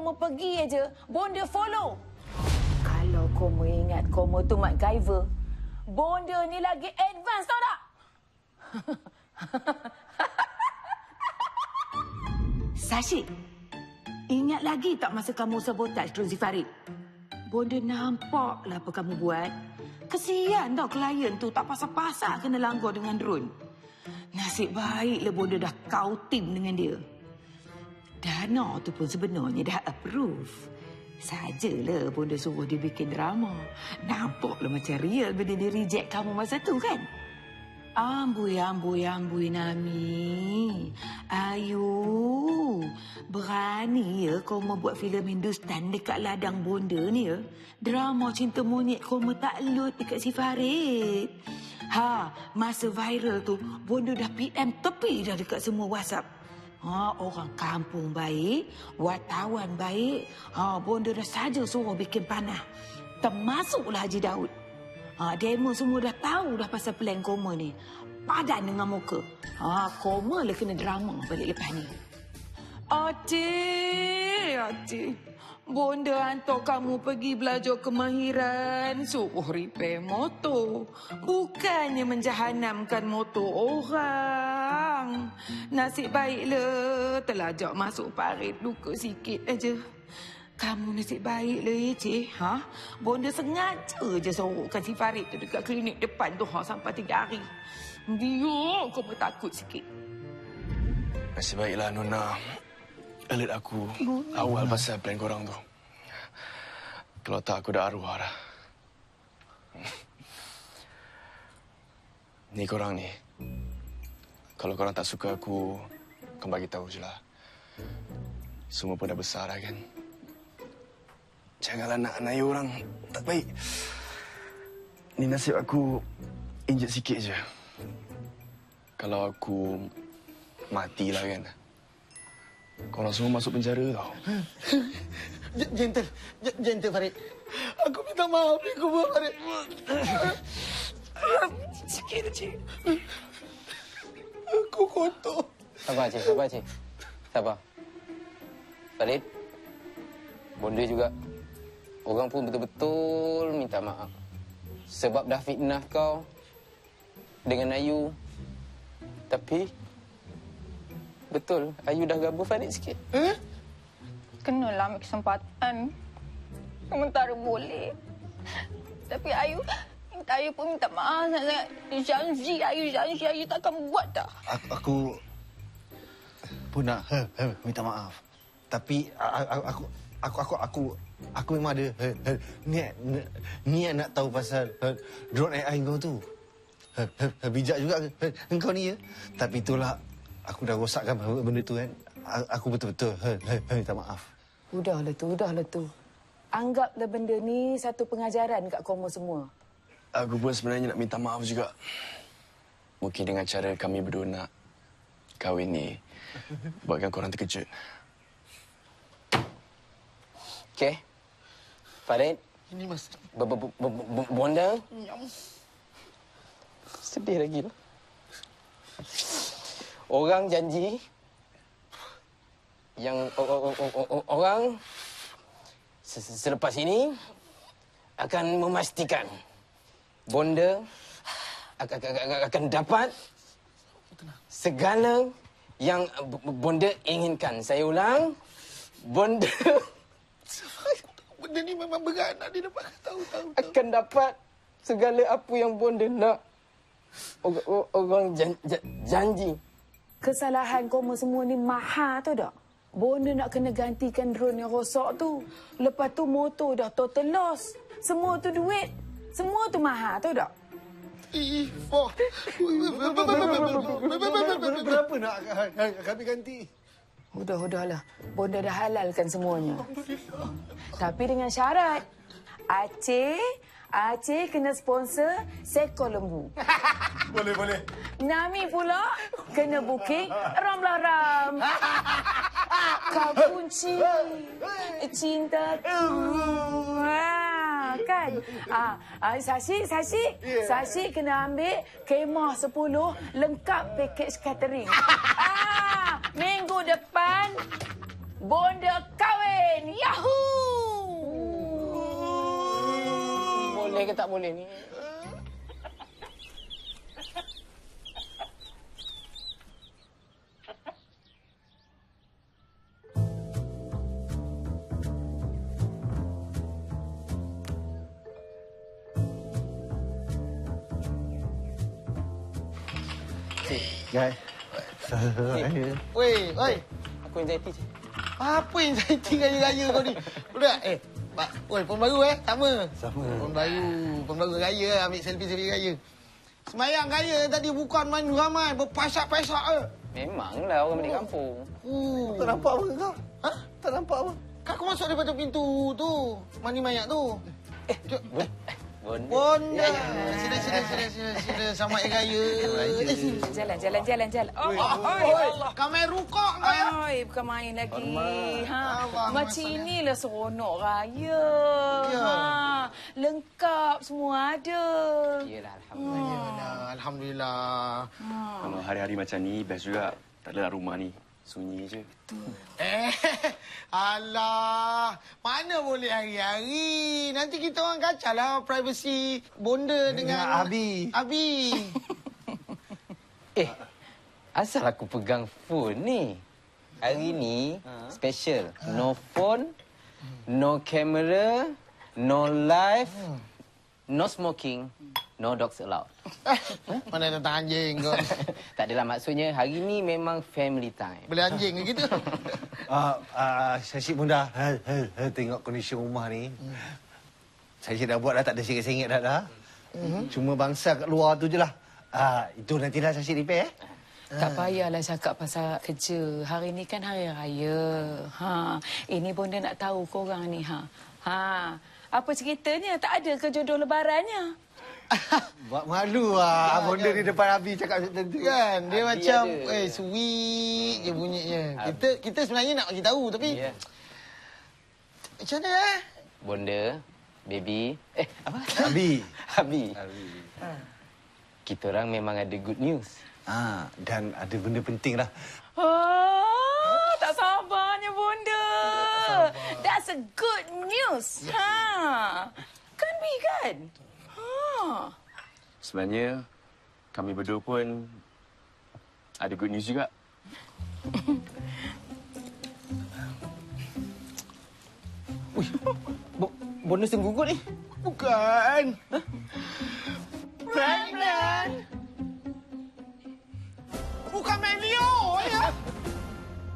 Komo pergi aja, bonda follow. Kalau Komo ingat Komo tu MacGyver, bonda ni lagi advance tau tak? Sashi, ingat lagi tak masa kamu sabotaj drone si Farid? Bonda nampaklah apa kamu buat. Kesian tau klien tu tak pasal-pasal kena langgar dengan drone. Nasib baiklah bonda dah kau tim dengan dia. Dana tu pun sebenarnya dah approve. Sajalah bonda suruh dia bikin drama. Nampaklah macam real benda dia reject kamu masa tu kan? Amboi Nami. Ayu. Berani ya kau mau buat filem Hindustan dekat ladang bonda ni ya. Drama cinta monyet kau mau takluk dekat si Farid. Masa viral tu bonda dah PM tepi dah dekat semua WhatsApp. Orang kampung baik, wartawan baik. Bonda dah saja suruh bikin panah. Termasuklah Haji Daud. Demo semua dah tahu dah pasal plan Koma ni. Padan dengan muka. Koma lah kena drama balik lepas ni. Adik. Bonda hantar kamu pergi belajar kemahiran. Suruh repair motor. Bukannya menjahanamkan motor orang. Nasib baiklah terlajak masuk parit luka sikit aja. Kamu nasib baiklah ya, Cik. Bonda sengaja je sorokkan si Farid tu dekat klinik depan tu sampai 3 hari. Dia kau takut sikit. Nasib baiklah Nona alert aku awal pasal plan korang tu. Kalau tak aku dah arwah dah. Ni korang ni. Kalau korang tak suka aku, kau bagi tahu je lah. Semua pun dah besar dah kan. Janganlah nak naik orang tak baik. Ni nasib aku injet sikit je. Kalau aku matilah kan. Korang semua masuk penjara tau. Gentle Farid. Aku minta maaf ni kau Farid. Sikit je, Cik. Aku kotor. Sabar, Cik. Sabar. Farid, bonda juga. Orang pun betul-betul minta maaf. Sebab dah fitnah kau dengan Ayu. Tapi, betul, Ayu dah gabung Farid sikit. Kenalah ambil kesempatan. Sementara boleh. Tapi Ayu pun minta maaf sangat. Janji Ayu takkan buat dah. Aku pun nak minta maaf. Tapi aku memang ada niat nak tahu pasal drone AI kau tu. Bijak juga engkau ni ya. Tapi itulah aku dah rosakkan benda tu kan. Aku betul-betul minta maaf. Udahlah tu. Anggaplah benda ni satu pengajaran kat kamu semua. Aku pun sebenarnya nak minta maaf juga. Mungkin dengan cara kami berdua nak kahwin ni buatkan korang terkejut. Okey. Farid. Ini mas. Bonda. Sedih lagi lah. Orang janji yang orang selepas ini akan memastikan bonda akan dapat segala yang bonda inginkan. Saya ulang, bonda Benda ni memang beranak di depan tahu. akan dapat segala apa yang bonda nak. Orang janji. Kesalahan kamu semua ni mahal tu tak? Bonda nak kena gantikan drone yang rosak tu. Lepas tu motor dah total loss. Semua tu duit. Semua tu mahal tu tak? Berapa nak kami ganti? Udahlah. Bonda dah halalkan semuanya. Tapi dengan syarat. Aceh kena sponsor seekor lembu. Boleh. Nami pula kena booking ram. Kau kunci cintaku. Kan? Sashi kena ambil kemah 10 lengkap pakej catering. Minggu depan bonda kahwin. Ya! ke tak boleh ni? Guys. Weh, oi. Aku anxiety, Cik. Apa yang saya raya-raya kau ni? Budak, woi, phone baru sama. Sama. Phone baru raya, ambil selfie raya. Semayang raya tadi bukan main ramai, berpasak-pasak Memanglah orang balik kampung. Tak nampak apa kau? Ha? Tak nampak apa? Kan aku masuk daripada pintu tu, mandi mayat tu. Bonda. Bonda. Sila selamat hari raya. Jalan. Oh, Allah. Kau main rukuk kau ya? Oi, bukan main lagi. Allah, Macam masalah. inilah seronok raya. Ya. Lengkap semua ada. Yelah, alhamdulillah. Alhamdulillah. Kalau hari-hari macam ni, best juga. Tak adalah rumah ni. Sunyi je. Alah. Mana boleh hari-hari. Nanti kita orang kacau lah privacy bonda dengan Abi. Asal aku pegang phone ni? Hari ni, special. No phone, no camera, no live, no smoking, no dogs allowed. Mana datang anjing kau. Tak adalah maksudnya, hari ni memang family time. Boleh anjing ke gitu? Syed Bunda, tengok kondisi rumah ni. Saya dah buat dah, tak ada sengit-sengit dah. Cuma bangsa kat luar tu je lah. Itu nantilah Syed repair. Tak payahlah cakap pasal kerja. Hari ni kan hari raya. Ini bonda nak tahu korang ni. Apa ceritanya? Tak ada ke jodoh lebarannya? Buat malu lah bonda di depan Abi cakap macam tu. Kan? Dia Abi macam ada. sweet je bunyinya. Kita sebenarnya nak bagi tahu tapi Ya. macam mana Bonda, baby, apa? Abi. Abi. Kita orang memang ada good news. Dan ada benda penting lah. Tak sabarnya bonda. That's a good news. Kan Bi kan? Sebenarnya, kami berdua pun ada good news juga. Bonda senggugut ni. Bukan. Pregnant. Bukan Melio ya.